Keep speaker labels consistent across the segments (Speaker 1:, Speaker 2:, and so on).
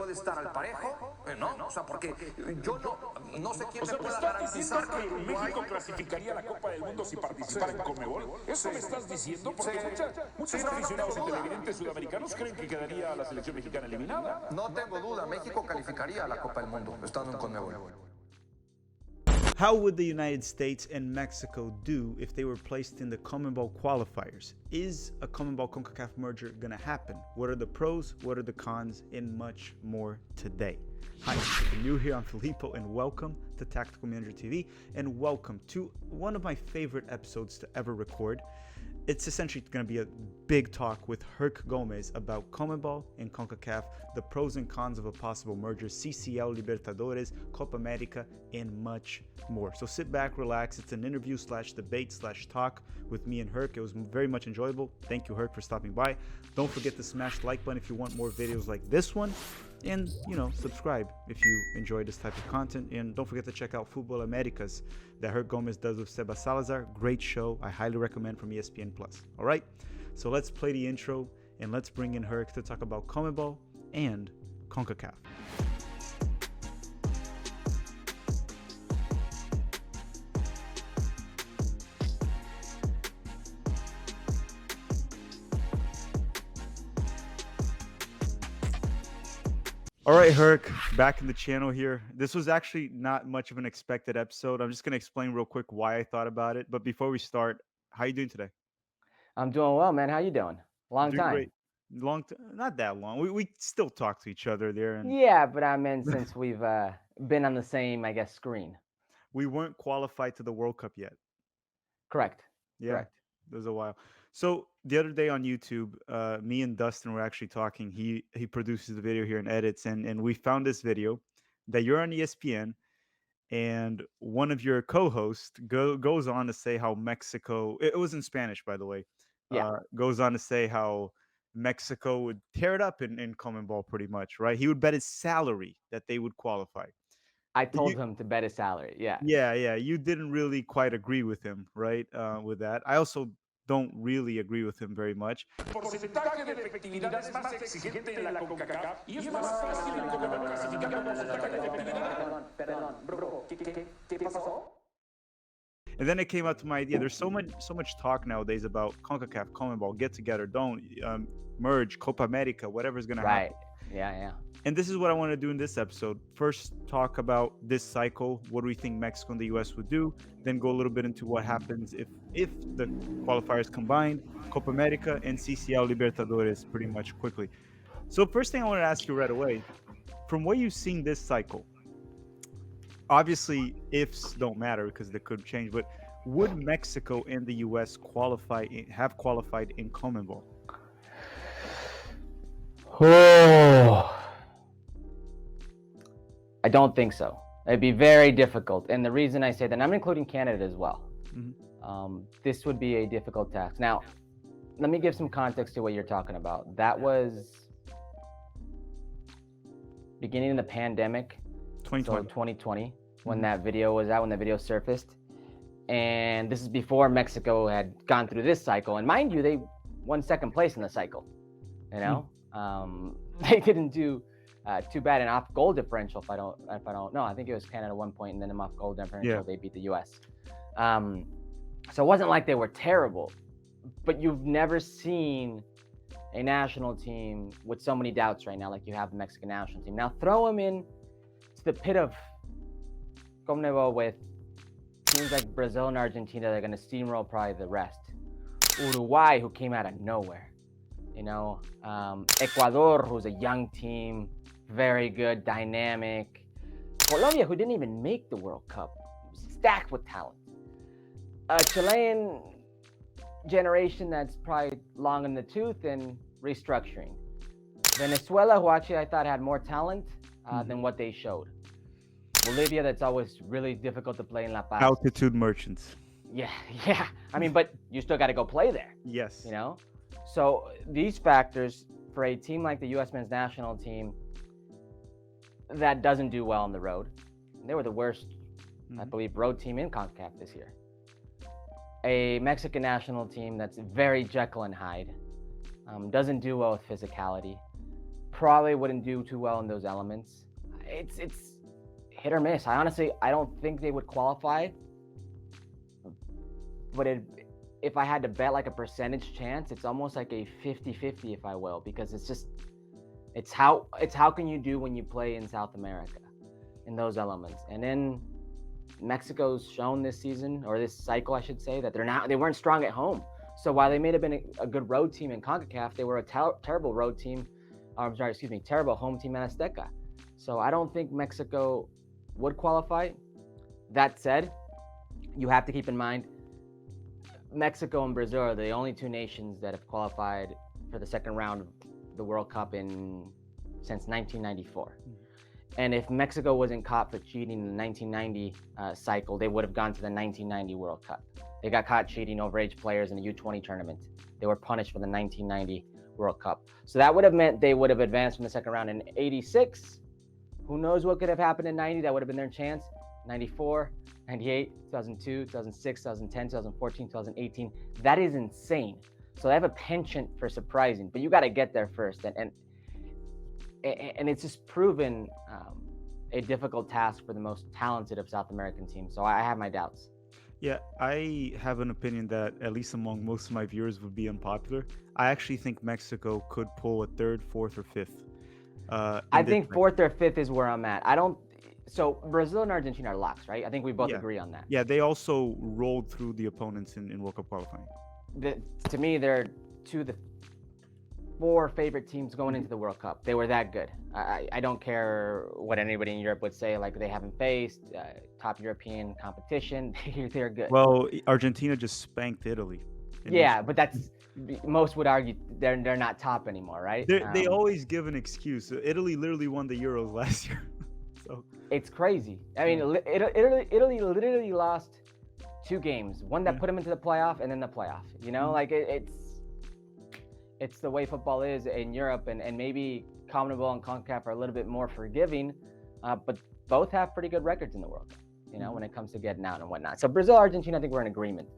Speaker 1: puede estar al parejo, ¿no? O sea, porque yo no sé quién
Speaker 2: O sea,
Speaker 1: me
Speaker 2: ¿me
Speaker 1: pueda
Speaker 2: estás diciendo
Speaker 1: garantizar
Speaker 2: que México clasificaría a la Copa del Mundo si participara en CONMEBOL? ¿Eso me estás diciendo? Porque muchos aficionados en televidentes sudamericanos creen que quedaría la selección mexicana eliminada.
Speaker 1: No tengo duda, México calificaría a la Copa del Mundo, estando en CONMEBOL.
Speaker 3: How would the United States and Mexico do if they were placed in the CONMEBOL qualifiers? Is a CONMEBOL-CONCACAF merger going to happen? What are the pros? What are the cons? And much more today. Hi, if you're new here, I'm Filippo, and welcome to Tactical Manager TV, and welcome to one of my favorite episodes to ever record. It's essentially going to be a big talk with Herc Gomez about CONMEBOL and CONCACAF, the pros and cons of a possible merger, CCL, Libertadores, Copa America, and much more. So sit back, relax. It's an interview / debate / talk with me and Herc. It was very much enjoyable. Thank you, Herc, for stopping by. Don't forget to smash the like button if you want more videos like this one. And, subscribe if you enjoy this type of content. And don't forget to check out Fútbol Americas that Herc Gomez does with Seba Salazar. Great show. I highly recommend from ESPN+. All right? So let's play the intro and let's bring in Herc to talk about CONMEBOL and CONCACAF. All right, Herc, back in the channel here. This was actually not much of an expected episode. I'm just going to explain real quick why I thought about it. But before we start, how you doing today?
Speaker 4: I'm doing well, man. How you doing? Long
Speaker 3: Doing
Speaker 4: time.
Speaker 3: great. Not that long. We still talk to each other there. And
Speaker 4: Yeah, but I meant since we've been on the same, I guess, screen.
Speaker 3: we weren't qualified to the World Cup yet.
Speaker 4: Correct.
Speaker 3: Yeah,
Speaker 4: Correct.
Speaker 3: it was a while. So the other day on YouTube, me and Dustin were actually talking. He produces the video here and edits, and we found this video that you're on ESPN, and one of your co-hosts goes on to say how Mexico. It was in Spanish, by the way.
Speaker 4: Yeah.
Speaker 3: Goes on to say how Mexico would tear it up in CONMEBOL pretty much, right? He would bet his salary that they would qualify.
Speaker 4: I told him to bet his salary. Yeah.
Speaker 3: Yeah. You didn't really quite agree with him, right? With that. I also don't really agree with him very much.
Speaker 2: Porcentaje de efectividad es más exigente en la CONCACAF y es más fácil en CONMEBOL clasificar por porcentaje de efectividad.
Speaker 1: Perdón, bro, ¿qué pasó?
Speaker 3: And then it came out to my idea. There's so much talk nowadays about CONCACAF, CONMEBOL, get together, don't merge, Copa America, whatever's gonna happen.
Speaker 4: Right. Yeah.
Speaker 3: And this is what I want to do in this episode. First, talk about this cycle. What do we think Mexico and the U.S. would do? Then go a little bit into what happens if the qualifiers combined, Copa America and CCL Libertadores pretty much quickly. So first thing I want to ask you right away, from what you've seen this cycle, obviously ifs don't matter because they could change, but would Mexico and the U.S. have qualified in CONMEBOL?
Speaker 4: Oh. I don't think so. It'd be very difficult. And the reason I say that, and I'm including Canada as well.
Speaker 3: Mm-hmm.
Speaker 4: This would be a difficult task. Now, let me give some context to what you're talking about. That was beginning of the pandemic.
Speaker 3: 2020.
Speaker 4: So 2020, when that video was out, when the video surfaced. And this is before Mexico had gone through this cycle. And mind you, they won second place in the cycle. You know, they didn't do too bad in off goal differential. If I don't know, I think it was Canada 1 point, and then in off goal differential they beat the U.S. So it wasn't like they were terrible, but you've never seen a national team with so many doubts right now, like you have the Mexican national team. Now throw them in to the pit of CONMEBOL with teams like Brazil and Argentina. They're going to steamroll probably the rest. Uruguay, who came out of nowhere. Ecuador, who's a young team, very good, dynamic. Colombia, who didn't even make the World Cup, stacked with talent. A Chilean generation that's probably long in the tooth and restructuring. Venezuela, who actually I thought had more talent than what they showed. Bolivia, that's always really difficult to play in La Paz.
Speaker 3: Altitude merchants.
Speaker 4: Yeah. I mean, but you still got to go play there.
Speaker 3: Yes.
Speaker 4: So these factors for a team like the U.S. men's national team that doesn't do well on the road. They were the worst, I believe, road team in CONCACAF this year. A Mexican national team that's very Jekyll and Hyde, doesn't do well with physicality, probably wouldn't do too well in those elements. It's hit or miss. I don't think they would qualify. But if I had to bet like a percentage chance, it's almost like a 50-50, if I will, because it's how can you do when you play in South America in those elements. And then Mexico's shown this season, or this cycle, I should say, that they weren't strong at home. So while they may have been a good road team in CONCACAF, they were a terrible road team. Terrible home team in Azteca. So I don't think Mexico would qualify. That said, you have to keep in mind, Mexico and Brazil are the only two nations that have qualified for the second round of the World Cup since 1994. And if Mexico wasn't caught for cheating in the 1990 cycle, they would have gone to the 1990 World Cup. They got caught cheating overage players in the U20 tournament. They were punished for the 1990 World Cup. So that would have meant they would have advanced from the second round in 86. Who knows what could have happened in 90? That would have been their chance. 94, 98, 2002, 2006, 2010, 2014, 2018. That is insane. So they have a penchant for surprising, but you got to get there first. And it's just proven a difficult task for the most talented of South American teams. So I have my doubts.
Speaker 3: Yeah, I have an opinion that, at least among most of my viewers, would be unpopular. I actually think Mexico could pull a third, fourth, or fifth.
Speaker 4: I think fourth or fifth is where I'm at. So Brazil and Argentina are locks, right? I think we both agree on that.
Speaker 3: Yeah, they also rolled through the opponents in World Cup qualifying.
Speaker 4: To me, they're two of the four favorite teams going into the World Cup. They were that good. I don't care what anybody in Europe would say, like they haven't faced top European competition. They're good.
Speaker 3: Well, Argentina just spanked Italy.
Speaker 4: Yeah, but most would argue they're not top anymore, right?
Speaker 3: They always give an excuse. Italy literally won the Euros last year. So
Speaker 4: it's crazy. I mean, Italy literally lost 2 games. One that put them into the playoff, and then the playoff. You know, like it's the way football is in Europe, and maybe CONMEBOL and CONCACAF are a little bit more forgiving, but both have pretty good records in the World Cup, you know, when it comes to getting out and whatnot. So Brazil, Argentina, I think we're in agreement.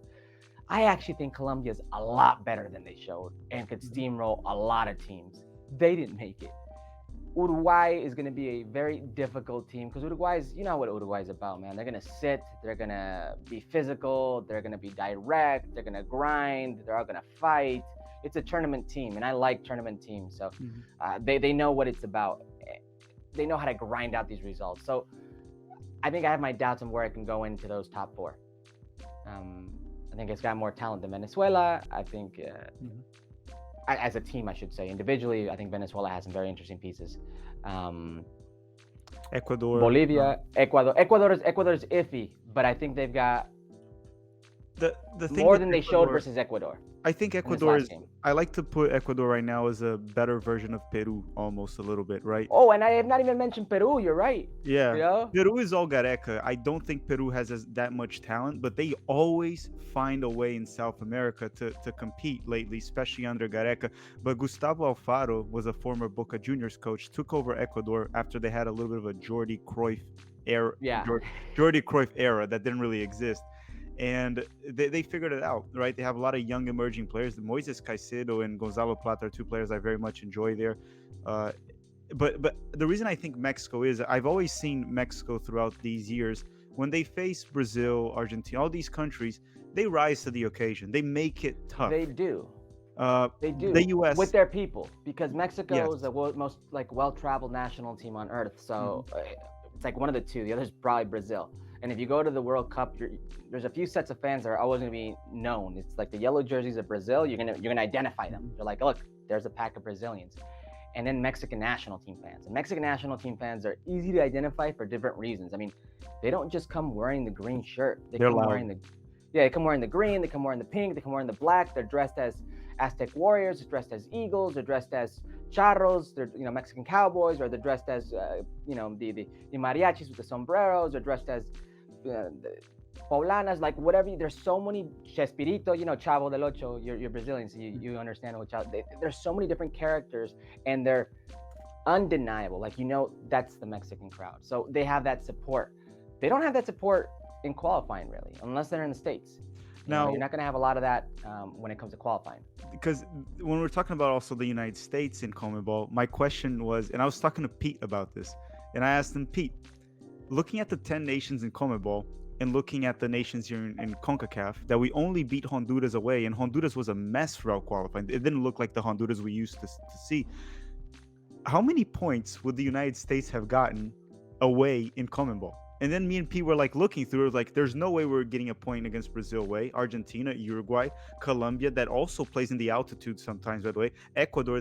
Speaker 4: I actually think Colombia is a lot better than they showed and could steamroll a lot of teams. They didn't make it. Uruguay is going to be a very difficult team because you know what Uruguay is about, man. They're going to sit, they're going to be physical, they're going to be direct, they're going to grind, they're all going to fight. It's a tournament team, and I like tournament teams. So they know what it's about. They know how to grind out these results. So I think I have my doubts on where I can go into those top 4. I think it's got more talent than Venezuela. I think as a team, I should say. Individually, I think Venezuela has some very interesting pieces.
Speaker 3: Ecuador.
Speaker 4: Bolivia, Ecuador. Ecuador is iffy, but I think they've got
Speaker 3: the thing
Speaker 4: more than they showed versus Ecuador.
Speaker 3: I think Ecuador is. I like to put Ecuador right now as a better version of Peru, almost a little bit, right?
Speaker 4: Oh, and I have not even mentioned Peru. You're right.
Speaker 3: Yeah,
Speaker 4: you know?
Speaker 3: Peru is all Gareca. I don't think Peru has that much talent, but they always find a way in South America to compete lately, especially under Gareca. But Gustavo Alfaro was a former Boca Juniors coach, took over Ecuador after they had a little bit of a Jordi Cruyff era. Yeah, Jordi Cruyff era that didn't really exist. And they figured it out, right? They have a lot of young emerging players. Moises Caicedo and Gonzalo Plata are 2 players I very much enjoy there. But the reason I think Mexico is, I've always seen Mexico throughout these years, when they face Brazil, Argentina, all these countries, they rise to the occasion. They make it tough.
Speaker 4: They do. They do.
Speaker 3: The U.S.
Speaker 4: with their people, because Mexico is the most well-traveled national team on earth. So it's like one of the two. The other is probably Brazil. And if you go to the World Cup, there's a few sets of fans that are always going to be known. It's like the yellow jerseys of Brazil. You're gonna identify them. You're like, look, there's a pack of Brazilians. And then Mexican national team fans. And Mexican national team fans are easy to identify for different reasons. I mean, they don't just come wearing the green shirt. They come wearing the green. They come wearing the pink. They come wearing the black. They're dressed as Aztec warriors. They're dressed as eagles. They're dressed as charros. They're Mexican cowboys, or they're dressed as the mariachis with the sombreros. They're dressed as the poblanas, like whatever. There's so many Chespirito, Chavo del Ocho. You're Brazilian, so you understand what there's so many different characters, and they're undeniable. Like, that's the Mexican crowd. So they have that support. They don't have that support in qualifying, really, unless they're in the States.
Speaker 3: Now,
Speaker 4: you're not going to have a lot of that when it comes to qualifying.
Speaker 3: Because when we're talking about also the United States in CONMEBOL, my question was, and I was talking to Pete about this, and I asked him, Pete, looking at the 10 nations in CONMEBOL and looking at the nations here in CONCACAF, that we only beat Honduras away, and Honduras was a mess throughout qualifying. It didn't look like the Honduras we used to see. How many points would the United States have gotten away in CONMEBOL? And then me and Pete were like looking through it, like there's no way we're getting a point against Brazil away, Argentina, Uruguay, Colombia, that also plays in the altitude sometimes, by the way, Ecuador,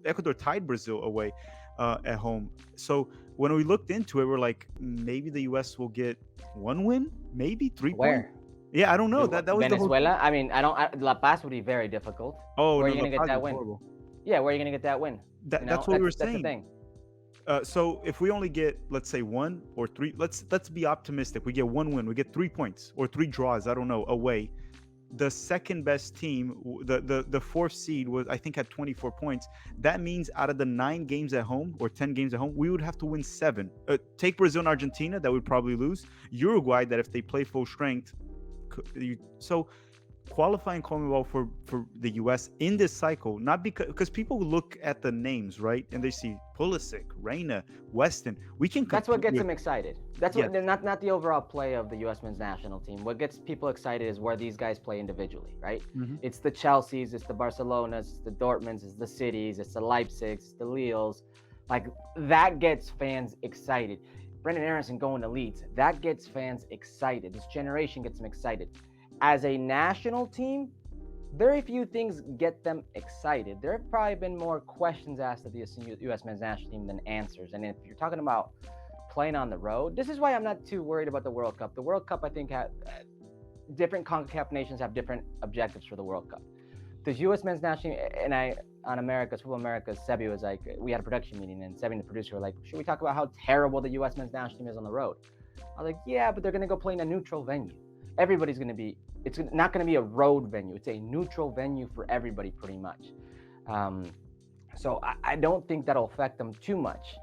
Speaker 3: Ecuador tied Brazil away at home. So when we looked into it, we're like, maybe the US will get 1 win, maybe 3 points. Yeah, I don't know. That was
Speaker 4: Venezuela. I mean, La Paz would be very difficult.
Speaker 3: Oh,
Speaker 4: where
Speaker 3: no,
Speaker 4: are you gonna get that win?
Speaker 3: Horrible.
Speaker 4: Yeah, where are you gonna get that win?
Speaker 3: That's what we were saying.
Speaker 4: That's the thing.
Speaker 3: So if we only get, let's say 1 or 3, let's be optimistic. We get 1 win, we get 3 points or 3 draws, I don't know, away. The second best team, the fourth seed was, I think, had 24 points. That means out of the 9 games at home or 10 games at home, we would have to win 7. Take Brazil and Argentina, that would probably lose. Uruguay, that if they play full strength, so qualifying CONMEBOL for the US in this cycle, not because people look at the names, right, and they see Pulisic, Reina, Weston. We can.
Speaker 4: That's what gets them excited. That's what not the overall play of the US men's national team. What gets people excited is where these guys play individually, right? Mm-hmm. It's the Chelseas, it's the Barcelonas, it's the Dortmunds, it's the Cities, it's the Leipzigs, it's the Lilles. Like that gets fans excited. Brendan Aronson going to Leeds, that gets fans excited. This generation gets them excited. As a national team, very few things get them excited. There have probably been more questions asked of the U.S. men's national team than answers. And if you're talking about playing on the road, this is why I'm not too worried about the World Cup. The World Cup, I think, different CONCACAF nations have different objectives for the World Cup. The U.S. men's national team, and on Football America, Sebi was like, we had a production meeting, and Sebi and the producer were like, should we talk about how terrible the U.S. men's national team is on the road? I was like, yeah, but they're going to go play in a neutral venue. Everybody's going to be, it's not going to be a road venue. It's a neutral venue for everybody pretty much. So I don't think that'll affect them too much.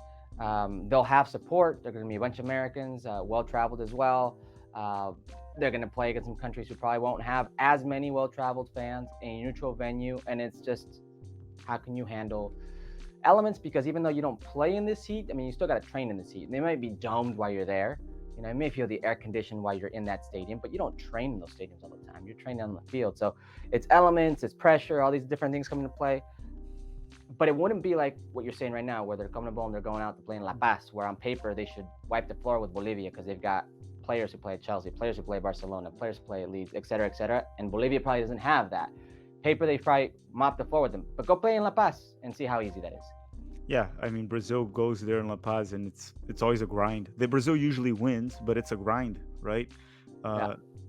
Speaker 4: They'll have support. They're going to be a bunch of Americans, well-traveled as well. They're going to play against some countries who probably won't have as many well-traveled fans in a neutral venue. And it's just, how can you handle elements? Because even though you don't play in this heat, I mean, you still got to train in this heat. They might be domed while you're there. You know, you may feel the air conditioned while you're in that stadium, but you don't train in those stadiums all the time. You're training on the field. So it's elements, it's pressure, all these different things come into play. But it wouldn't be like what you're saying right now, where they're coming to bowl and they're going out to play in La Paz, where on paper they should wipe the floor with Bolivia because they've got players who play at Chelsea, players who play at Barcelona, players who play at Leeds, et cetera, and Bolivia probably doesn't have that. Paper, they probably mop the floor with them. But go play in La Paz and see how easy that is.
Speaker 3: Yeah, I mean, Brazil goes there in La Paz, and it's always a grind. Brazil usually wins, but it's a grind, right?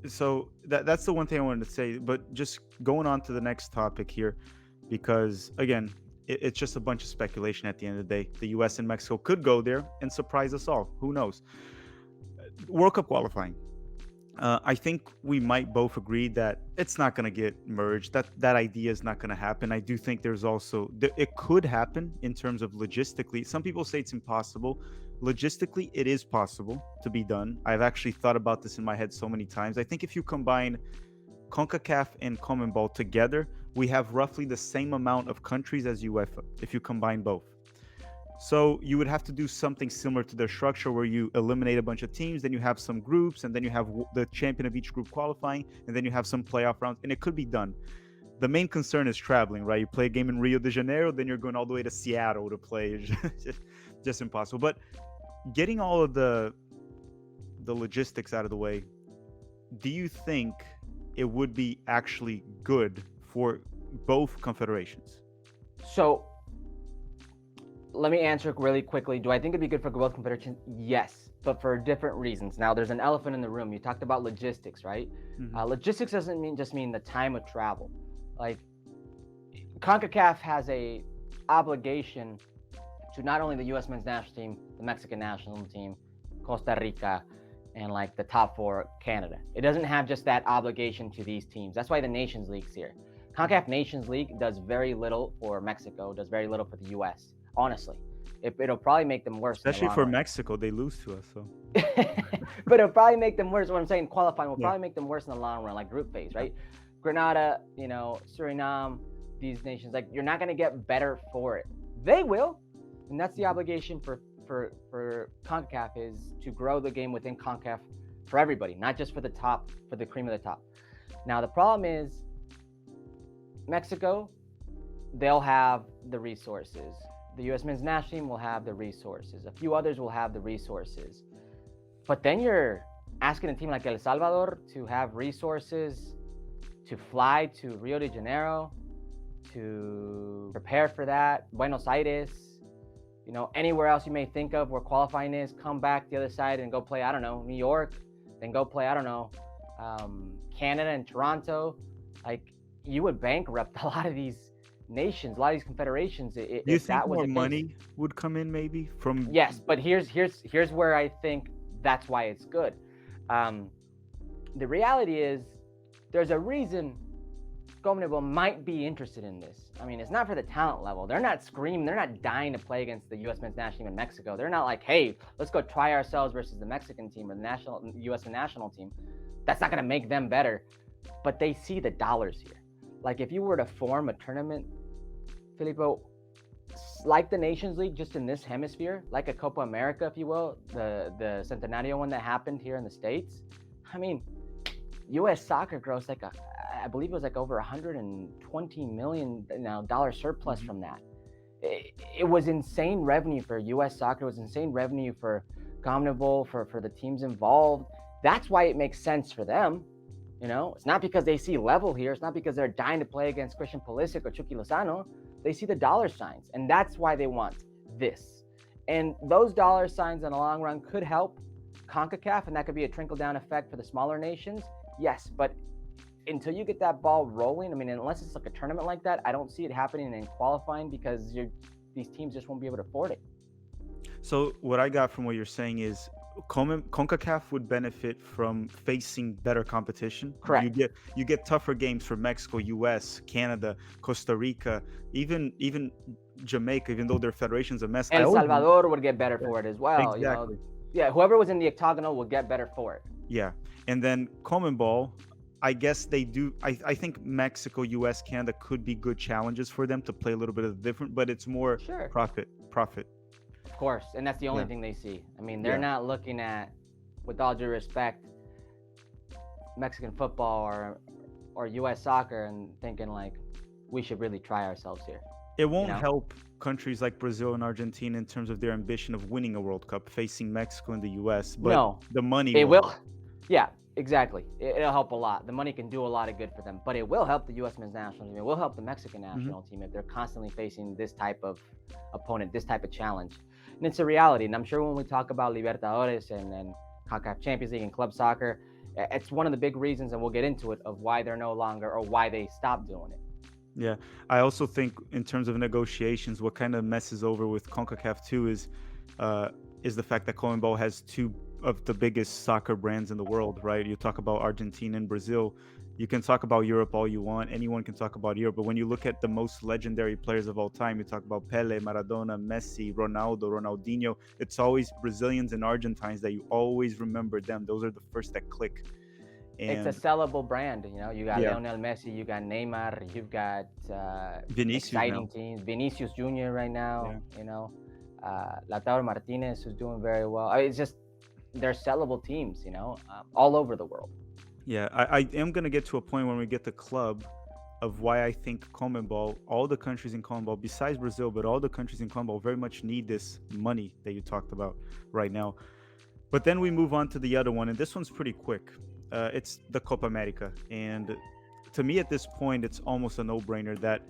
Speaker 3: So that's the one thing I wanted to say. But just going on to the next topic here, because, again, it's just a bunch of speculation at the end of the day. The U.S. and Mexico could go there and surprise us all. Who knows? World Cup qualifying. I think we might both agree that it's not going to get merged. That idea is not going to happen. I do think there's also, it could happen in terms of logistically. Some people say it's impossible. Logistically, it is possible to be done. I've actually thought about this in my head so many times. I think if you combine CONCACAF and CONMEBOL together, we have roughly the same amount of countries as UEFA, if you combine both. So you would have to do something similar to their structure where you eliminate a bunch of teams, then you have some groups, and then you have the champion of each group qualifying, and then you have some playoff rounds, and it could be done. The main concern is traveling, right? You play a game in Rio de Janeiro, then you're going all the way to Seattle to play. It's just impossible. But getting all of the logistics out of the way, do you think it would be actually good for both confederations?
Speaker 4: So let me answer really quickly. Do I think it'd be good for both confederations? Yes, but for different reasons. Now, there's an elephant in the room. You talked about logistics, right? Mm-hmm. Logistics doesn't just mean the time of travel. Like, CONCACAF has a obligation to not only the U.S. men's national team, the Mexican national team, Costa Rica, and like the top 4 Canada. It doesn't have just that obligation to these teams. That's why the Nations League's here. CONCACAF Nations League does very little for Mexico, does very little for the U.S., honestly. It'll probably make them worse.
Speaker 3: Especially for Mexico, they lose to us. So,
Speaker 4: but it'll probably make them worse. What I'm saying, qualifying will
Speaker 3: Yeah.
Speaker 4: probably make them worse in the long run, like group phase, right? Grenada, Suriname, these nations, like you're not going to get better for it. They will, and that's the obligation for CONCACAF, is to grow the game within CONCACAF for everybody, not just for the top, for the cream of the top. Now the problem is Mexico, they'll have the resources. The U.S. men's national team will have the resources. A few others will have the resources. But then you're asking a team like El Salvador to have resources to fly to Rio de Janeiro, to prepare for that, Buenos Aires, anywhere else you may think of where qualifying is, come back the other side and go play, I don't know, New York, then go play, I don't know, Canada and Toronto. Like, you would bankrupt a lot of these nations, a lot of these confederations.
Speaker 3: do you think more money would come in maybe from?
Speaker 4: Yes, but here's where I think that's why it's good. The reality is there's a reason CONMEBOL might be interested in this. I mean, it's not for the talent level. They're not screaming. They're not dying to play against the U.S. men's national team in Mexico. They're not like, hey, let's go try ourselves versus the Mexican team or the U.S. national team. That's not going to make them better. But they see the dollars here. Like, if you were to form a tournament, Filippo, like the Nations League, just in this hemisphere, like a Copa America, if you will, the Centenario one that happened here in the States. I mean, U.S. soccer grows like I believe it was like over $120 million dollar surplus from that. It was insane revenue for U.S. soccer. It was insane revenue for CONMEBOL, for the teams involved. That's why it makes sense for them. It's not because they see level here. It's not because they're dying to play against Christian Pulisic or Chucky Lozano. They see the dollar signs, and that's why they want this. And those dollar signs in the long run could help CONCACAF, and that could be a trickle-down effect for the smaller nations. Yes, but until you get that ball rolling, I mean, unless it's like a tournament like that, I don't see it happening in qualifying because these teams just won't be able to afford it.
Speaker 3: So what I got from what you're saying is CONCACAF would benefit from facing better competition.
Speaker 4: Correct.
Speaker 3: You get tougher games for Mexico, US, Canada, Costa Rica, even Jamaica, even though their federation's a mess.
Speaker 4: El Salvador would get better for it as well.
Speaker 3: Exactly.
Speaker 4: Yeah, whoever was in the octagonal will get better for it.
Speaker 3: Yeah. And then CONMEBOL, I guess they do. I think Mexico, US, Canada could be good challenges for them to play a little bit of different, but it's more profit.
Speaker 4: Of course, and that's the only thing they see. I mean, they're not looking at, with all due respect, Mexican football or US soccer and thinking like, we should really try ourselves here.
Speaker 3: It won't help countries like Brazil and Argentina in terms of their ambition of winning a World Cup, facing Mexico and the US. But the money
Speaker 4: will. Yeah, exactly. It'll help a lot. The money can do a lot of good for them, but it will help the U.S. men's national team. It will help the Mexican national team if they're constantly facing this type of opponent, this type of challenge. And it's a reality. And I'm sure when we talk about Libertadores and CONCACAF Champions League and club soccer, it's one of the big reasons, and we'll get into it, of why they're no longer, or why they stopped doing it.
Speaker 3: Yeah, I also think in terms of negotiations, what kind of messes over with CONCACAF too is the fact that CONMEBOL has two of the biggest soccer brands in the world, right? You talk about Argentina and Brazil. You can talk about Europe all you want. Anyone can talk about Europe. But when you look at the most legendary players of all time, you talk about Pele, Maradona, Messi, Ronaldo, Ronaldinho. It's always Brazilians and Argentines that you always remember them. Those are the first that click. And
Speaker 4: it's a sellable brand. You got Lionel Messi, you got Neymar, you've got
Speaker 3: Vinicius
Speaker 4: exciting teams. Vinicius Jr. right now, Lautaro Martinez, who's doing very well. It's just, they're sellable teams, all over the world.
Speaker 3: Yeah, I am going to get to a point when we get the club of why I think CONMEBOL, all the countries in CONMEBOL, besides Brazil, but all the countries in CONMEBOL very much need this money that you talked about right now. But then we move on to the other one, and this one's pretty quick. It's the Copa America. And to me at this point, it's almost a no-brainer that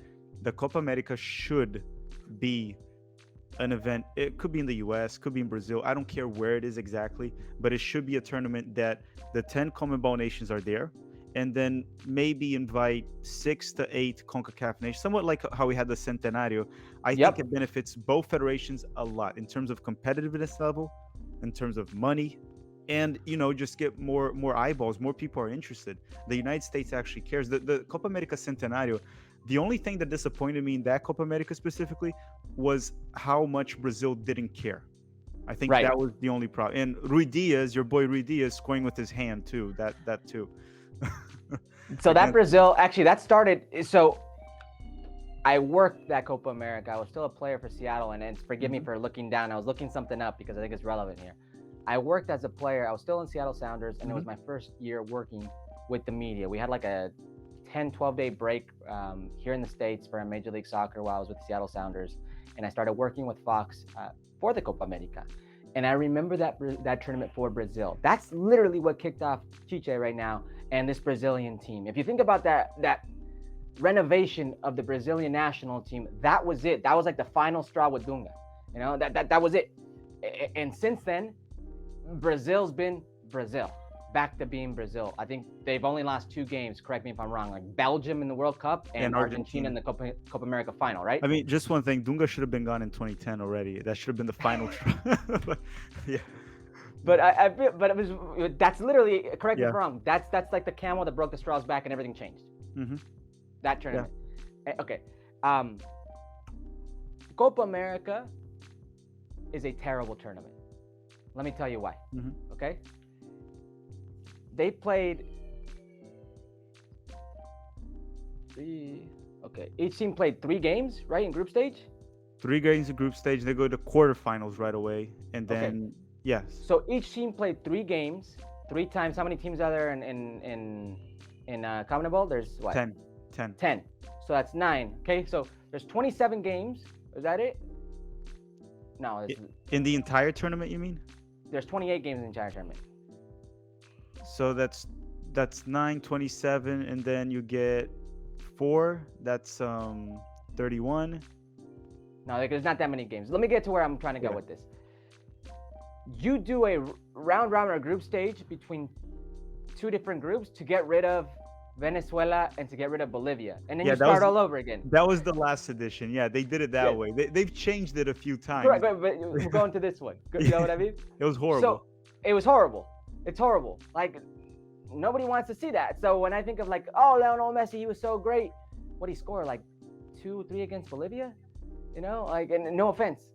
Speaker 3: the Copa America should be an event. It could be in the US, could be in Brazil. I don't care where it is exactly, but it should be a tournament that the 10 CONMEBOL nations are there, and then maybe invite 6 to 8 CONCACAF nations, somewhat like how we had the Centenario. I think it benefits both federations a lot in terms of competitiveness level, in terms of money, and just get more eyeballs. More people are interested. The United States actually cares. The Copa America Centenario, the only thing that disappointed me in that Copa America specifically was how much Brazil didn't care. I think
Speaker 4: Right.
Speaker 3: that was the only problem. And Rui Diaz, your boy Rui Diaz, scoring with his hand too. That too.
Speaker 4: So that
Speaker 3: Against-
Speaker 4: Brazil, actually, that started. So I worked that Copa America. I was still a player for Seattle, and forgive me for looking down. I was looking something up because I think it's relevant here. I worked as a player. I was still in Seattle Sounders, and it was my first year working with the media. We had like a 10, 12-day break here in the States for Major League Soccer while I was with the Seattle Sounders, and I started working with Fox for the Copa America. And I remember that tournament for Brazil. That's literally what kicked off Chiche right now and this Brazilian team. If you think about that renovation of the Brazilian national team, that was it. That was like the final straw with Dunga. You know, that was it. And since then, Brazil's been Brazil, back to being Brazil. I think they've only lost 2 games, correct me if I'm wrong, like Belgium in the World Cup and Argentina in the Copa America final, right?
Speaker 3: I mean, just one thing, Dunga should have been gone in 2010 already. That should have been the final. But, yeah.
Speaker 4: But it was, that's literally, correct me if I'm wrong, that's like the camel that broke the straw's back and everything changed. That tournament. Okay. Copa America is a terrible tournament. Let me tell you why. Okay. They played each team played 3 games, right, in group stage?
Speaker 3: 3 games in group stage. They go to quarterfinals right away, and then yes.
Speaker 4: So each team played 3 games, 3 times. How many teams are there in CONMEBOL? There's what?
Speaker 3: 10.
Speaker 4: 10. So that's 9. Okay, so there's 27 games. Is that it? No.
Speaker 3: In the entire tournament, you mean?
Speaker 4: There's 28 games in the entire tournament.
Speaker 3: So that's 9, 27, and then you get 4. That's 31.
Speaker 4: No, there's not that many games. Let me get to where I'm trying to go with this. You do a round robin or group stage between 2 different groups to get rid of Venezuela and to get rid of Bolivia, and then you start all over again.
Speaker 3: That was the last edition. Yeah, they did it that way. They've changed it a few times.
Speaker 4: Right, but we're going to this one. You know what I mean?
Speaker 3: It was horrible.
Speaker 4: So it was horrible. It's horrible. Like, nobody wants to see that. So when I think of like, oh, Lionel Messi, he was so great. What did he score? Like 2, 3 against Bolivia? You know, like, and no offense,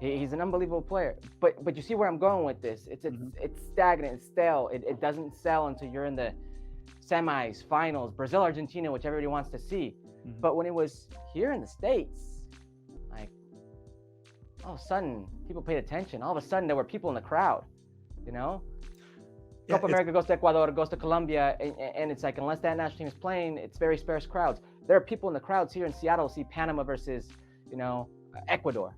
Speaker 4: he's an unbelievable player. But you see where I'm going with this? It's stagnant, it's stale. It doesn't sell until you're in the semis, finals, Brazil, Argentina, which everybody wants to see. But when it was here in the States, like, all of a sudden people paid attention. All of a sudden there were people in the crowd, you know? Copa America goes to Ecuador, goes to Colombia, and it's like, unless that national team is playing, it's very sparse crowds. There are people in the crowds here in Seattle see Panama versus, you know, Ecuador.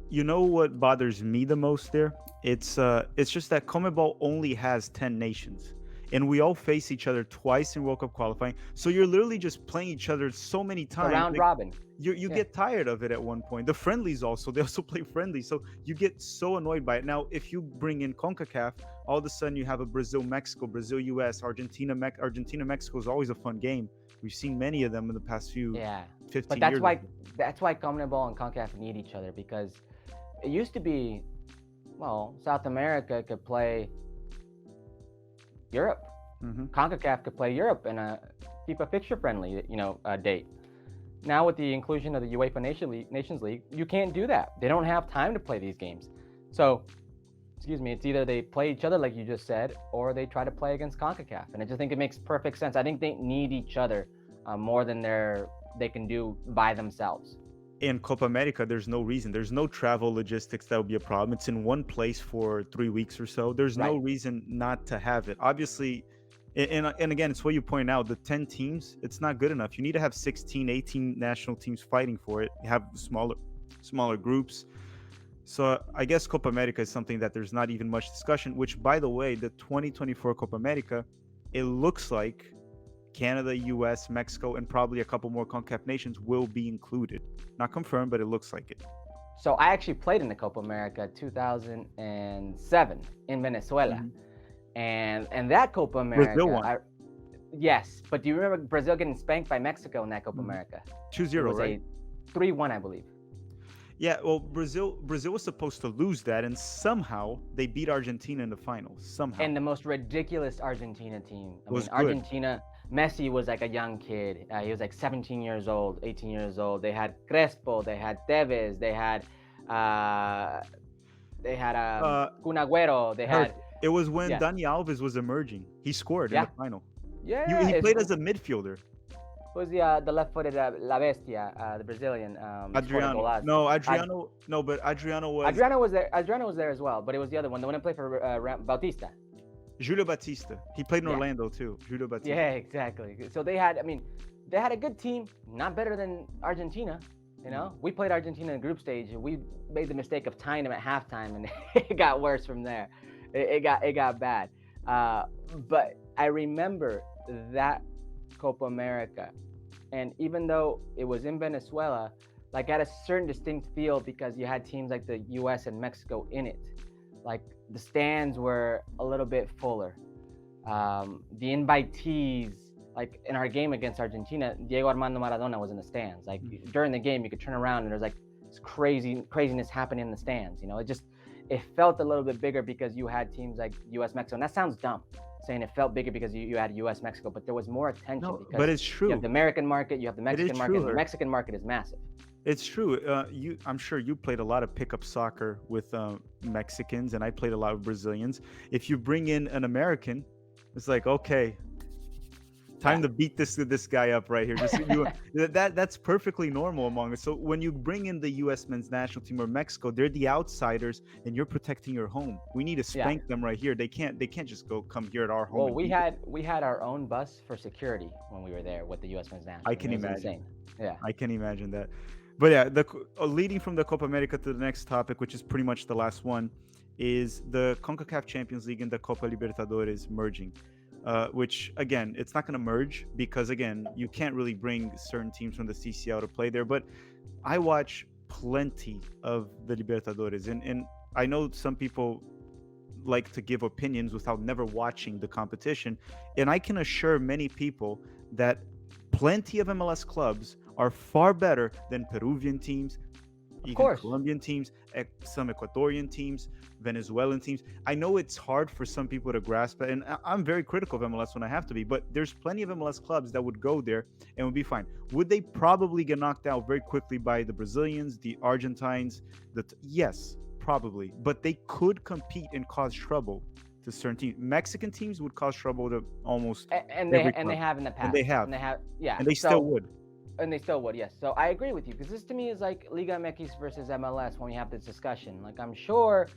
Speaker 3: You know what bothers me the most there? It's just that CONMEBOL only has 10 nations. And we all face each other twice in World Cup qualifying. So you're literally just playing each other so many times.
Speaker 4: Round robin.
Speaker 3: You get tired of it at one point. The friendlies also, they also play friendlies. So you get so annoyed by it. Now, if you bring in CONCACAF, all of a sudden you have a Brazil-Mexico, Brazil-US, Argentina-Mexico is always a fun game. We've seen many of them in the past few 15
Speaker 4: but that's
Speaker 3: years.
Speaker 4: That's why CONMEBOL and CONCACAF need each other, because it used to be, well, South America could play Europe. CONCACAF could play Europe and keep a fixture-friendly, date. Now with the inclusion of the UEFA Nations League, you can't do that. They don't have time to play these games. So, it's either they play each other like you just said, or they try to play against CONCACAF. And I just think it makes perfect sense. I think they need each other more than they can do by themselves.
Speaker 3: In Copa America, there's no reason. There's no travel logistics that would be a problem. It's in one place for 3 weeks or so. There's no reason not to have it. Obviously, and again, it's what you point out, the 10 teams, it's not good enough. You need to have 16, 18 national teams fighting for it. You have smaller groups. So I guess Copa America is something that there's not even much discussion, which, by the way, the 2024 Copa America, it looks like Canada, US, Mexico, and probably a couple more CONCACAF nations will be included. Not confirmed, but it looks like it.
Speaker 4: So I actually played in the Copa America 2007 in Venezuela. And that Copa America,
Speaker 3: Brazil won.
Speaker 4: Yes, but do you remember Brazil getting spanked by Mexico in that Copa America?
Speaker 3: 2-0, right?
Speaker 4: 3-1, I believe.
Speaker 3: Yeah, well, Brazil was supposed to lose that, and somehow they beat Argentina in the finals. Somehow.
Speaker 4: And the most ridiculous Argentina team.
Speaker 3: Was good.
Speaker 4: Argentina, Messi was like a young kid. He was like 17 years old, 18 years old. They had Crespo, they had Tevez, they had Kun Agüero, they
Speaker 3: Herc,
Speaker 4: had
Speaker 3: it was when
Speaker 4: yeah.
Speaker 3: Dani Alves was emerging. He scored in
Speaker 4: Yeah.
Speaker 3: the final.
Speaker 4: Yeah,
Speaker 3: He
Speaker 4: it's-
Speaker 3: played as a midfielder.
Speaker 4: was the left-footed La Bestia, the Brazilian. Scored a
Speaker 3: Adriano.
Speaker 4: golazo.
Speaker 3: No, Adriano. No, but Adriano was
Speaker 4: Adriano was there. Adriano was there as well, but it was the other one, the one that played for Bautista.
Speaker 3: Julio Batista. He played in
Speaker 4: Yeah.
Speaker 3: Orlando too. Julio Batista.
Speaker 4: Yeah, exactly. So they had, I mean, they had a good team, not better than Argentina. You know, we played Argentina in the group stage, and we made the mistake of tying them at halftime, and it got worse from there. It got bad. But I remember that Copa America, and even though it was in Venezuela, like had a certain distinct feel because you had teams like the U.S. and Mexico in it. Like the stands were a little bit fuller. The invitees, like in our game against Argentina, Diego Armando Maradona was in the stands. Like during the game, you could turn around and there's like this craziness happening in the stands. You know, it felt a little bit bigger because you had teams like U.S. Mexico. And that sounds dumb, saying it felt bigger because you had U.S. Mexico, but there was more attention.
Speaker 3: No,
Speaker 4: because
Speaker 3: but it's true.
Speaker 4: You have the American market, you have the Mexican market.
Speaker 3: true,
Speaker 4: The Mexican market is massive.
Speaker 3: It's true. I'm sure you played a lot of pickup soccer with Mexicans, and I played a lot of Brazilians. If you bring in an American, it's like, okay, time to beat this guy up right here. Just that's perfectly normal among us. So when you bring in the U.S. men's national team or Mexico, they're the outsiders, and you're protecting your home. We need to spank them right here. They can't just come here at our home.
Speaker 4: Well, we had our own bus for security when we were there with the U.S. men's national.
Speaker 3: I can
Speaker 4: It was
Speaker 3: imagine.
Speaker 4: insane. Yeah.
Speaker 3: I can imagine that. But yeah, leading from the Copa America to the next topic, which is pretty much the last one, is the CONCACAF Champions League and the Copa Libertadores merging. Which, again, it's not going to merge because, again, you can't really bring certain teams from the CCL to play there. But I watch plenty of the Libertadores. And I know some people like to give opinions without never watching the competition. And I can assure many people that plenty of MLS clubs are far better than Peruvian teams, even Colombian teams, some Ecuadorian teams, Venezuelan teams. I know it's hard for some people to grasp it, and I'm very critical of MLS when I have to be, but there's plenty of MLS clubs that would go there and would be fine. Would they probably get knocked out very quickly by the Brazilians, the Argentines? Yes, probably, but they could compete and cause trouble to certain teams. Mexican teams would cause trouble to almost
Speaker 4: and they have in the past.
Speaker 3: And they have.
Speaker 4: Yeah.
Speaker 3: And they still would.
Speaker 4: And they still would, yes. So I agree with you because this to me is like Liga MX versus MLS when we have this discussion. Like I'm sure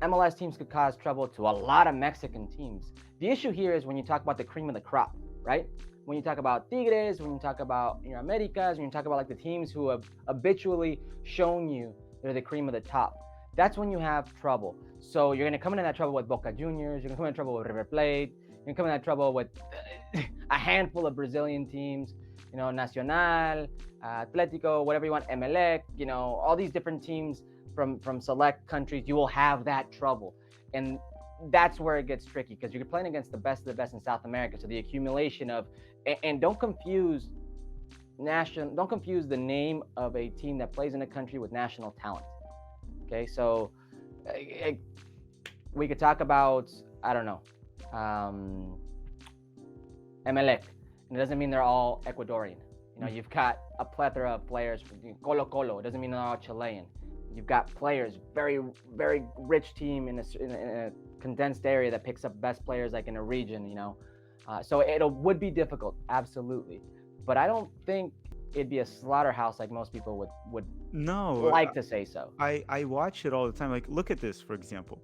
Speaker 4: MLS teams could cause trouble to a lot of Mexican teams. The issue here is when you talk about the cream of the crop, right? When you talk about Tigres, when you talk about Americas, when you talk about like the teams who have habitually shown you they're the cream of the top, that's when you have trouble. So you're going to come into that trouble with Boca Juniors, you're going to come in trouble with River Plate, you're going to come in that trouble with a handful of Brazilian teams, Nacional, Atletico, whatever you want, Emelec, all these different teams from select countries. You will have that trouble. And that's where it gets tricky because you're playing against the best of the best in South America. So the accumulation of, and don't confuse the name of a team that plays in a country with national talent. Okay, so we could talk about, I don't know, Emelec. And it doesn't mean they're all Ecuadorian. You've got a plethora of players from Colo. It doesn't mean they're all Chilean. You've got players, very, very rich team in a condensed area that picks up best players like in a region, So it would be difficult, absolutely. But I don't think it'd be a slaughterhouse like most people would like to say so.
Speaker 3: I watch it all the time. Like, look at this, for example.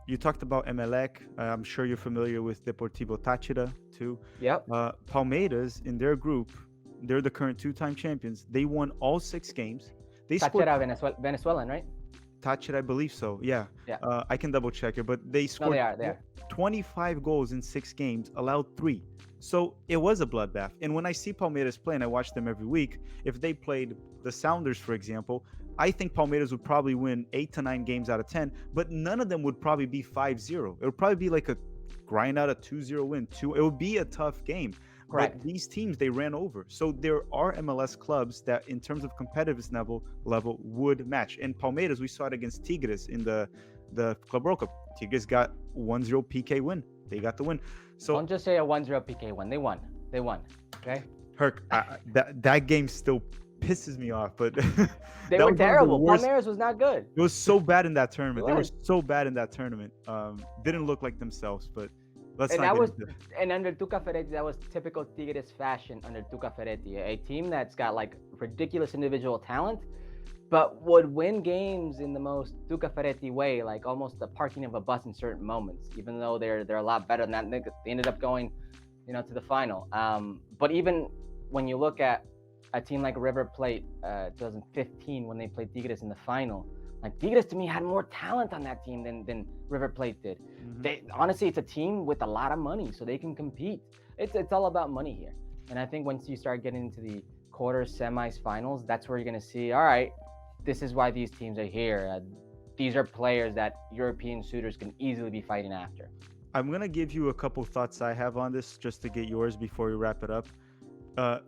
Speaker 3: You talked about Emelec. I'm sure you're familiar with Deportivo Táchira too.
Speaker 4: Yep.
Speaker 3: Palmeiras in their group, they're the current two-time champions. They won all 6 games. They
Speaker 4: Táchira, Venezuelan, right?
Speaker 3: Táchira, I believe so. Yeah.
Speaker 4: Yeah.
Speaker 3: I can double check it, but they scored
Speaker 4: they are.
Speaker 3: 25 goals in 6 games, allowed 3. So it was a bloodbath. And when I see Palmeiras play, and I watch them every week, if they played the Sounders, for example, I think Palmeiras would probably win 8 to 9 games out of 10, but none of them would probably be 5-0. It would probably be like a grind out a 2-0 win. It would be a tough game. Correct. But these teams, they ran over. So there are MLS clubs that, in terms of competitiveness level, would match. And Palmeiras, we saw it against Tigres in the the Club World Cup. Tigres got 1-0 PK win. They got the win. So
Speaker 4: don't just say a 1-0 PK win. They won. Okay.
Speaker 3: Herc, that game still pisses me off, but
Speaker 4: they were terrible. Palmeiras was not good.
Speaker 3: It was so bad in that tournament. They were so bad in that tournament. Didn't look like themselves, but let's not get into it.
Speaker 4: And under Tuca Ferretti, that was typical Tigres fashion under Tuca Ferretti, a team that's got like ridiculous individual talent, but would win games in the most Tuca Ferretti way, like almost the parking of a bus in certain moments, even though they're a lot better than that. They ended up going, to the final. But even when you look at a team like River Plate, 2015, when they played Tigres in the final, like Tigres to me had more talent on that team than River Plate did. Honestly, it's a team with a lot of money, so they can compete. It's all about money here. And I think once you start getting into the quarters, semis, finals, that's where you're going to see, all right, this is why these teams are here. These are players that European suitors can easily be fighting after.
Speaker 3: I'm going to give you a couple thoughts I have on this just to get yours before we wrap it up.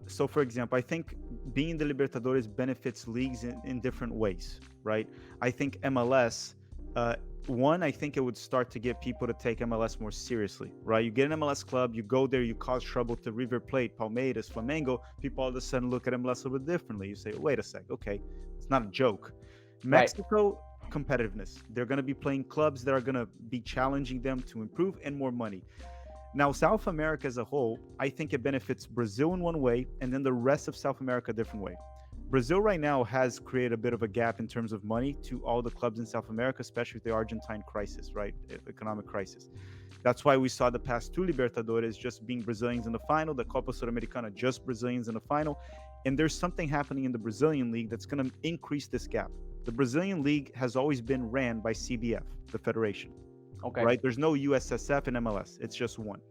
Speaker 3: So, for example, I think being the Libertadores benefits leagues in different ways, right? I think MLS, I think it would start to get people to take MLS more seriously, right? You get an MLS club, you go there, you cause trouble to River Plate, Palmeiras, Flamengo, people all of a sudden look at MLS a little bit differently. You say, wait a sec, okay, it's not a joke. Mexico, competitiveness. They're going to be playing clubs that are going to be challenging them to improve and more money. Now, South America as a whole, I think it benefits Brazil in one way, and then the rest of South America a different way. Brazil right now has created a bit of a gap in terms of money to all the clubs in South America, especially with the Argentine crisis, right? Economic crisis. That's why we saw the past two Libertadores just being Brazilians in the final, the Copa Sudamericana just Brazilians in the final. And there's something happening in the Brazilian league that's going to increase this gap. The Brazilian league has always been ran by CBF, the federation.
Speaker 4: Okay.
Speaker 3: Right? There's no USSF and MLS. It's just one.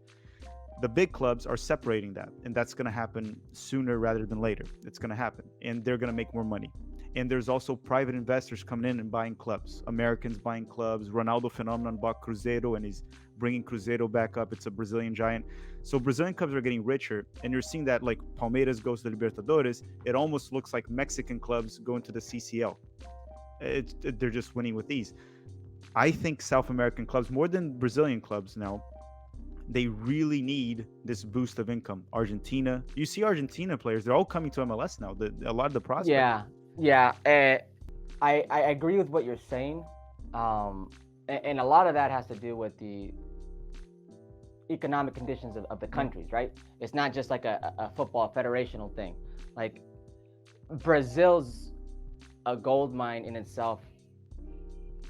Speaker 3: The big clubs are separating that, and that's going to happen sooner rather than later. It's going to happen, and they're going to make more money. And there's also private investors coming in and buying clubs. Americans buying clubs. Ronaldo Phenomenon bought Cruzeiro, and he's bringing Cruzeiro back up. It's a Brazilian giant. So Brazilian clubs are getting richer, and you're seeing that like Palmeiras goes to the Libertadores. It almost looks like Mexican clubs going to the CCL. They're just winning with ease. I think South American clubs, more than Brazilian clubs now, they really need this boost of income. Argentina, you see Argentina players, they're all coming to MLS now. A lot of the prospects.
Speaker 4: Yeah. I agree with what you're saying. And a lot of that has to do with the economic conditions of the countries, right? It's not just like a football federational thing. Like Brazil's a gold mine in itself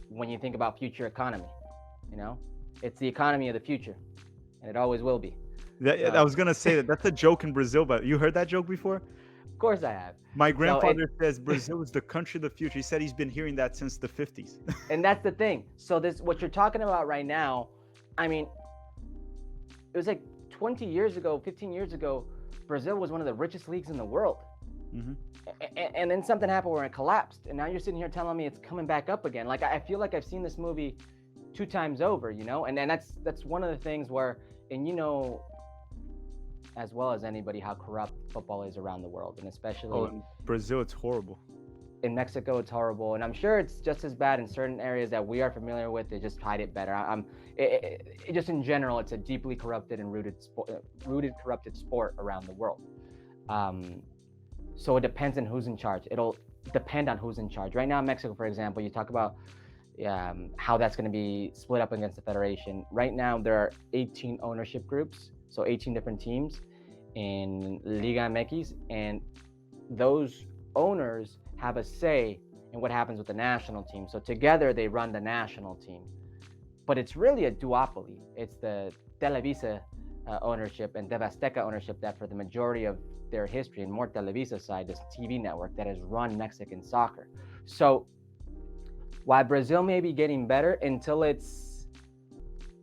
Speaker 4: when you think about future economy. It's the economy of the future, and it always will be.
Speaker 3: I was gonna say that's a joke in Brazil, but you heard that joke before?
Speaker 4: Of course I have.
Speaker 3: My grandfather says Brazil is the country of the future. He said he's been hearing that since the 50s.
Speaker 4: And that's the thing. So what you're talking about right now, I mean, it was like 20 years ago, 15 years ago, Brazil was one of the richest leagues in the world. Mm-hmm. And then something happened where it collapsed, and now you're sitting here telling me it's coming back up again. Like I feel like I've seen this movie 2 times over, and that's one of the things where, and as well as anybody, how corrupt football is around the world, and especially
Speaker 3: in Brazil, it's horrible.
Speaker 4: In Mexico, it's horrible, and I'm sure it's just as bad in certain areas that we are familiar with. They just hide it better. Just in general, it's a deeply corrupted and rooted corrupted sport around the world. So it depends on who's in charge. It'll depend on who's in charge. Right now in Mexico, for example, you talk about how that's going to be split up against the federation. Right now, there are 18 ownership groups, so 18 different teams in Liga MX, and those owners have a say in what happens with the national team. So together, they run the national team. But it's really a duopoly. It's the Televisa ownership and Devazteca ownership that for the majority of their history, and more Televisa side, this TV network that has run Mexican soccer. So while Brazil may be getting better, until it's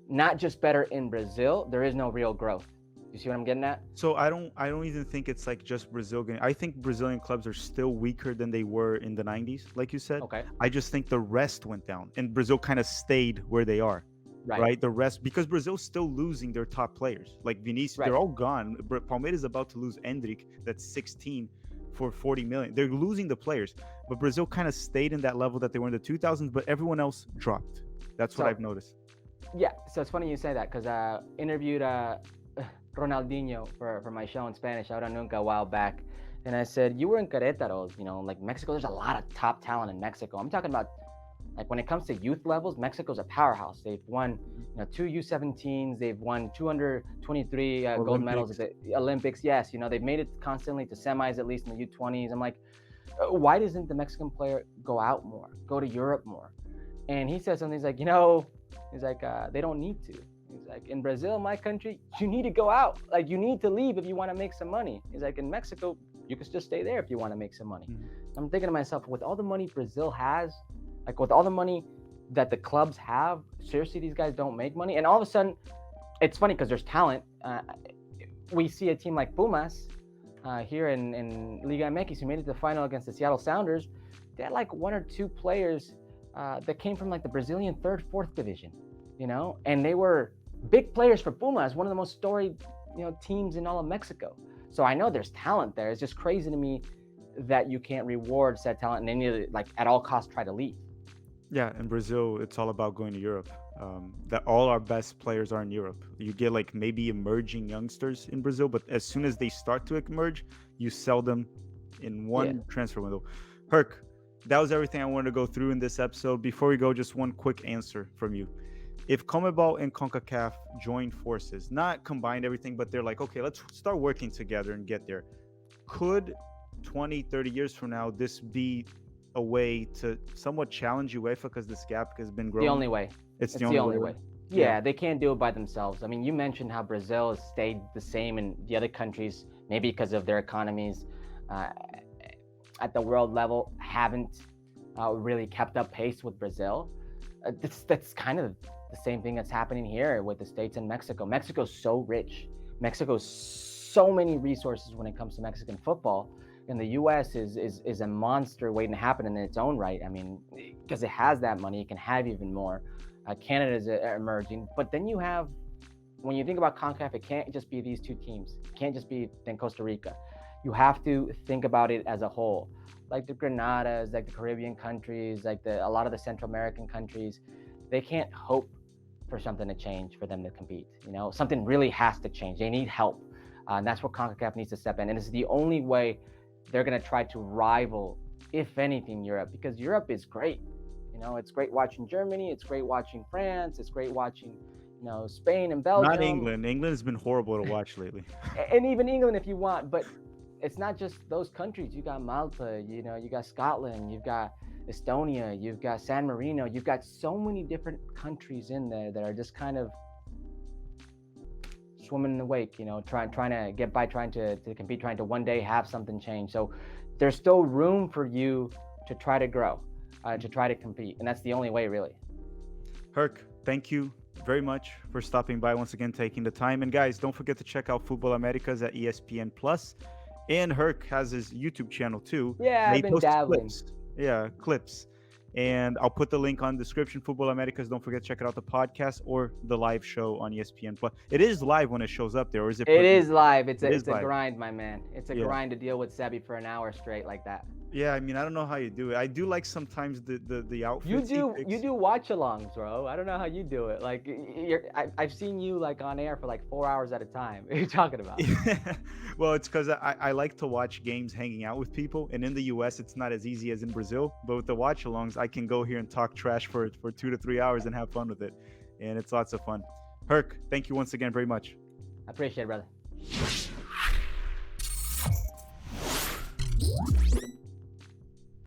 Speaker 4: not just better in Brazil, there is no real growth. You see what I'm getting at? So
Speaker 3: I don't even think it's like just Brazil getting. I think Brazilian clubs are still weaker than they were in the 90s, like you said.
Speaker 4: Okay.
Speaker 3: I just think the rest went down, and Brazil kind of stayed where they are. Right. The rest, because Brazil's still losing their top players, like Vinicius, they're all gone. Palmeiras is about to lose Endrick, that's 16, for 40 million. They're losing the players, but Brazil kind of stayed in that level that they were in the 2000s, but everyone else dropped. That's what I've noticed.
Speaker 4: Yeah, so it's funny you say that because I interviewed Ronaldinho for my show in Spanish, Ahora Nunca, a while back. And I said, you were in Querétaro, like Mexico, there's a lot of top talent in Mexico. I'm talking about, like, when it comes to youth levels, Mexico's a powerhouse. They've won 2 U17s, they've won 223 gold medals at the Olympics. Yes, they've made it constantly to semis, at least in the U20s. I'm like, why doesn't the Mexican player go out more, go to Europe more? And he said something, he's like, they don't need to. He's like, in Brazil, my country, you need to go out. Like, you need to leave if you want to make some money. He's like, in Mexico, you can just stay there if you want to make some money. I'm thinking to myself, with all the money Brazil has, like with all the money that the clubs have, seriously, these guys don't make money. And all of a sudden, it's funny because there's talent. We see a team like Pumas here in Liga MX who made it to the final against the Seattle Sounders. They had like 1 or 2 players that came from like the Brazilian 3rd, 4th division, and they were big players for Pumas, one of the most storied, teams in all of Mexico. So I know there's talent there. It's just crazy to me that you can't reward said talent and then you like at all costs try to leave.
Speaker 3: Yeah, in Brazil, it's all about going to Europe. That all our best players are in Europe. You get like maybe emerging youngsters in Brazil, but as soon as they start to emerge, you sell them in one transfer window. Herc, that was everything I wanted to go through in this episode. Before we go, just one quick answer from you. If CONMEBOL and CONCACAF join forces, not combine everything, but they're like, okay, let's start working together and get there. Could 20, 30 years from now, this be a way to somewhat challenge UEFA because this gap has been growing?
Speaker 4: The only way.
Speaker 3: It's the only way.
Speaker 4: Yeah, they can't do it by themselves. I mean, you mentioned how Brazil has stayed the same in the other countries, maybe because of their economies at the world level, haven't really kept up pace with Brazil. That's kind of the same thing that's happening here with the States and Mexico. Mexico's so rich. Mexico's so many resources when it comes to Mexican football. And the U.S. is a monster waiting to happen in its own right. I mean, because it has that money, it can have even more. Canada is emerging. But then you have, when you think about CONCACAF, it can't just be these 2 teams. It can't just be then Costa Rica. You have to think about it as a whole. Like the Granadas, like the Caribbean countries, like a lot of the Central American countries, they can't hope for something to change for them to compete. Something really has to change. They need help. And that's where CONCACAF needs to step in. And it's the only way they're going to try to rival, if anything, Europe, because Europe is great. It's great watching Germany. It's great watching France. It's great watching, Spain and Belgium.
Speaker 3: Not England. England has been horrible to watch lately.
Speaker 4: And even England, if you want. But it's not just those countries. You got Malta, you got Scotland, you've got Estonia, you've got San Marino. You've got so many different countries in there that are just kind of swimming in the wake, trying to get by, trying to compete, trying to one day have something change. So there's still room for you to try to grow, to try to compete. And that's the only way, really.
Speaker 3: Herc, thank you very much for stopping by once again, taking the time. And guys, don't forget to check out Futbol Americas at ESPN Plus. And Herc has his YouTube channel too.
Speaker 4: Yeah, I've been dabbling.
Speaker 3: Clips. And I'll put the link on the description. Futbol Americas. Don't forget to check out the podcast or the live show on ESPN Plus. It is live when it shows up there, or is it?
Speaker 4: It is live. It's a grind, my man. It's a grind to deal with Sebi for an hour straight like that.
Speaker 3: Yeah, I mean, I don't know how you do it. I do like sometimes the outfits.
Speaker 4: You do watch-alongs, bro. I don't know how you do it. Like, I've seen you like on air for like 4 hours at a time. What are you talking about?
Speaker 3: Well, it's because I like to watch games hanging out with people, and in the U.S. it's not as easy as in Brazil. But with the watch-alongs, I can go here and talk trash for 2 to 3 hours and have fun with it, and it's lots of fun. Herc, thank you once again very much.
Speaker 4: I appreciate it, brother.